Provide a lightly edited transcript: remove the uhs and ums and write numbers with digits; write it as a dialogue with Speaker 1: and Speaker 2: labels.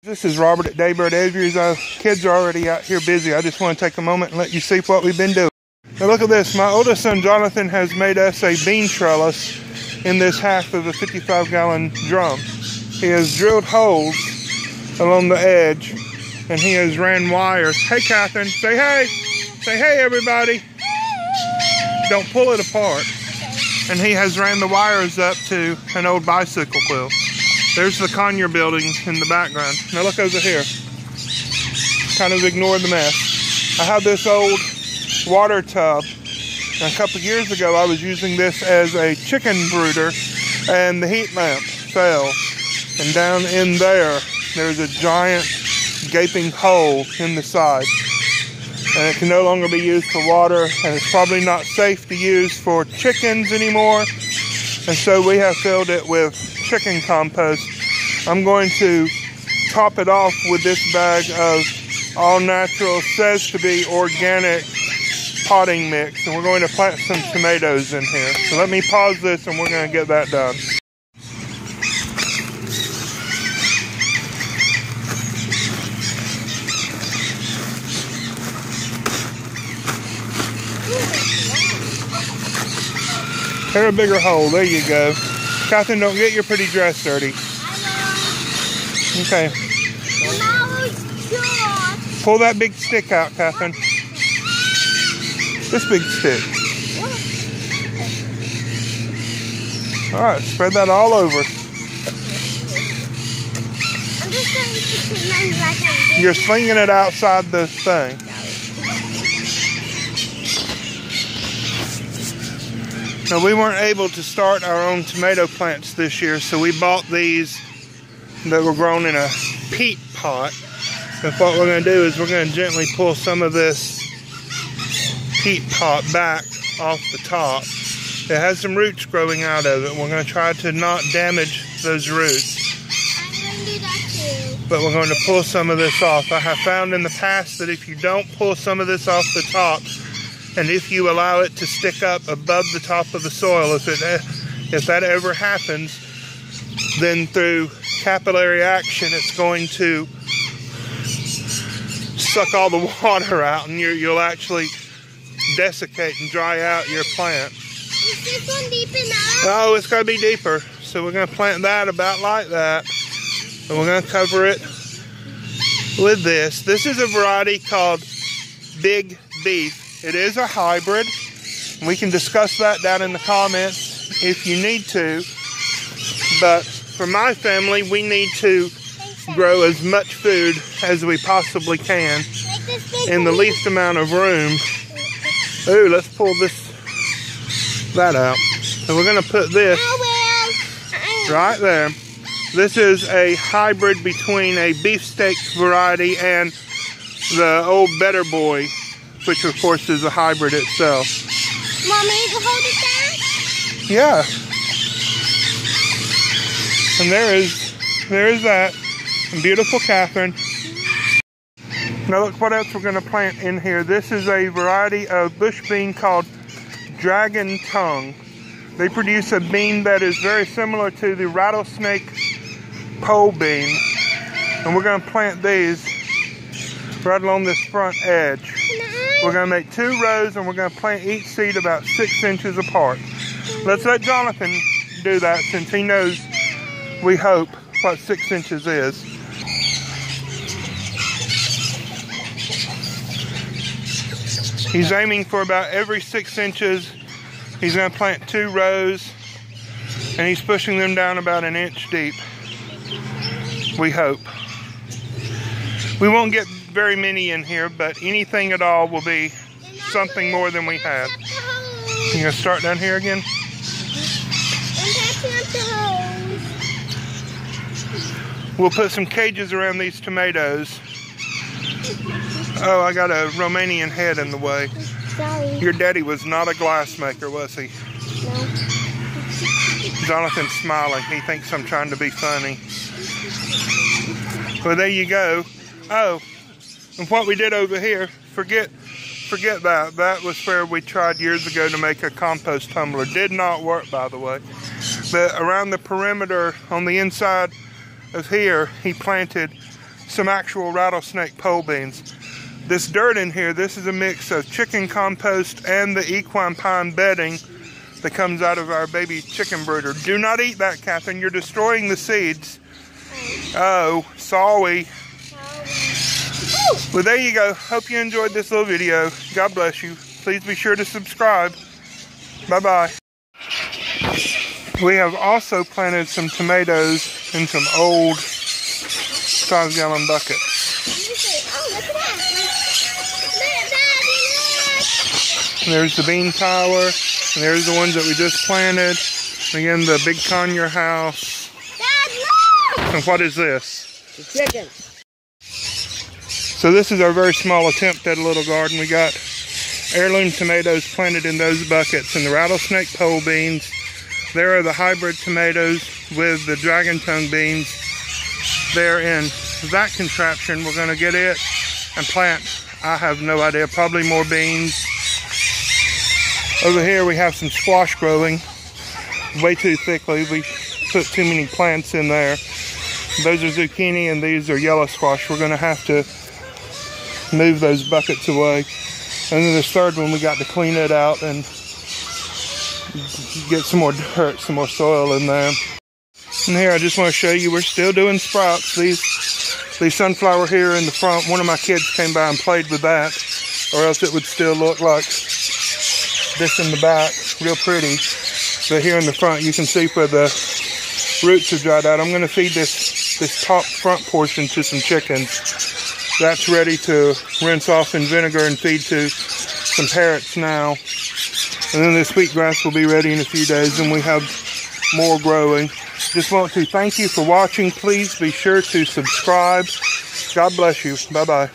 Speaker 1: This is Robert at Daybird Aviaries. Kids are already out here busy. I just want to take a moment and let you see what we've been doing. Now look at this. My oldest son Jonathan has made us a bean trellis in this half of a 55-gallon drum. He has drilled holes along the edge and he has ran wires. Hey Catherine, say hey. Say hey everybody. Don't pull it apart. And he has ran the wires up to an old bicycle quilt. There's the Conyer building in the background. Now look over here. Kind of ignore the mess. I have this old water tub. And a couple years ago I was using this as a chicken brooder and the heat lamp fell. And down in there's a giant gaping hole in the side. And it can no longer be used for water, and it's probably not safe to use for chickens anymore. And so we have filled it with chicken compost. I'm going to top it off with this bag of all natural, says to be organic potting mix, and we're going to plant some tomatoes in here. So let me pause this and we're going to get that done. Here's a bigger hole. There you go. Catherine, don't get your pretty dress dirty. Okay. Pull that big stick out, Catherine. This big stick. Alright, spread that all over. You're slinging it outside the thing. Now we weren't able to start our own tomato plants this year, so we bought these that were grown in a peat pot. And what we're going to do is we're going to gently pull some of this peat pot back off the top. It has some roots growing out of it. We're going to try to not damage those roots.
Speaker 2: I'm going to do that too.
Speaker 1: But we're going to pull some of this off. I have found in the past that if you don't pull some of this off the top, and if you allow it to stick up above the top of the soil, if that ever happens, then through capillary action, it's going to suck all the water out, and you'll actually desiccate and dry out your plant.
Speaker 2: Is this one deep enough?
Speaker 1: Oh, it's got to be deeper. So we're going to plant that about like that, and we're going to cover it with this. This is a variety called Big Beef. It is a hybrid. We can discuss that down in the comments if you need to. But for my family, we need to grow as much food as we possibly can in the least amount of room. Ooh, let's pull that out. So we're going to put this right there. This is a hybrid between a beefsteak variety and the old Better Boy, which of course is a hybrid itself.
Speaker 2: Want me to hold it down?
Speaker 1: Yeah. And there is that. And beautiful Catherine. Now look what else we're going to plant in here. This is a variety of bush bean called Dragon Tongue. They produce a bean that is very similar to the rattlesnake pole bean. And we're going to plant these right along this front edge. We're going to make 2 rows and we're going to plant each seed about 6 inches apart. Let's let Jonathan do that since he knows, we hope, what 6 inches is. He's aiming for about every 6 inches. He's going to plant 2 rows and he's pushing them down about 1 inch deep. We hope. We won't get very many in here, but anything at all will be something more than we had. You gonna start down here again? We'll put some cages around these tomatoes. Oh, I got a Romanian head in the way.
Speaker 2: Sorry.
Speaker 1: Your daddy was not a glass maker, was he?
Speaker 2: No.
Speaker 1: Jonathan's smiling. He thinks I'm trying to be funny. Well, there you go. Oh. And what we did over here, forget that. That was where we tried years ago to make a compost tumbler. Did not work, by the way. But around the perimeter on the inside of here, he planted some actual rattlesnake pole beans. This dirt in here, this is a mix of chicken compost and the equine pine bedding that comes out of our baby chicken brooder. Do not eat that, Catherine. You're destroying the seeds. Oh, sorry. Well, there you go. Hope you enjoyed this little video. God bless you. Please be sure to subscribe. Bye-bye. We have also planted some tomatoes in some old 5-gallon buckets. There's the bean tower, and there's the ones that we just planted. Again, the big conure house. And what is this?
Speaker 3: The chicken.
Speaker 1: So this is our very small attempt at a little garden. We got heirloom tomatoes planted in those buckets, and the rattlesnake pole beans. There are the hybrid tomatoes with the dragon tongue beans. They're in that contraption. We're going to get it and plant, I have no idea, probably more beans. Over here we have some squash growing way too thickly. We put too many plants in there. Those are zucchini and these are yellow squash. We're going to have to move those buckets away. And then this third one, we got to clean it out and get some more dirt, some more soil in there. And here I just want to show you, we're still doing sprouts. These sunflower here in the front, one of my kids came by and played with that, or else it would still look like this in the back, real pretty. But here in the front, you can see where the roots are dried out. I'm going to feed this top front portion to some chickens. That's ready to rinse off in vinegar and feed to some parrots now. And then this wheatgrass will be ready in a few days, and we have more growing. Just want to thank you for watching. Please be sure to subscribe. God bless you. Bye-bye.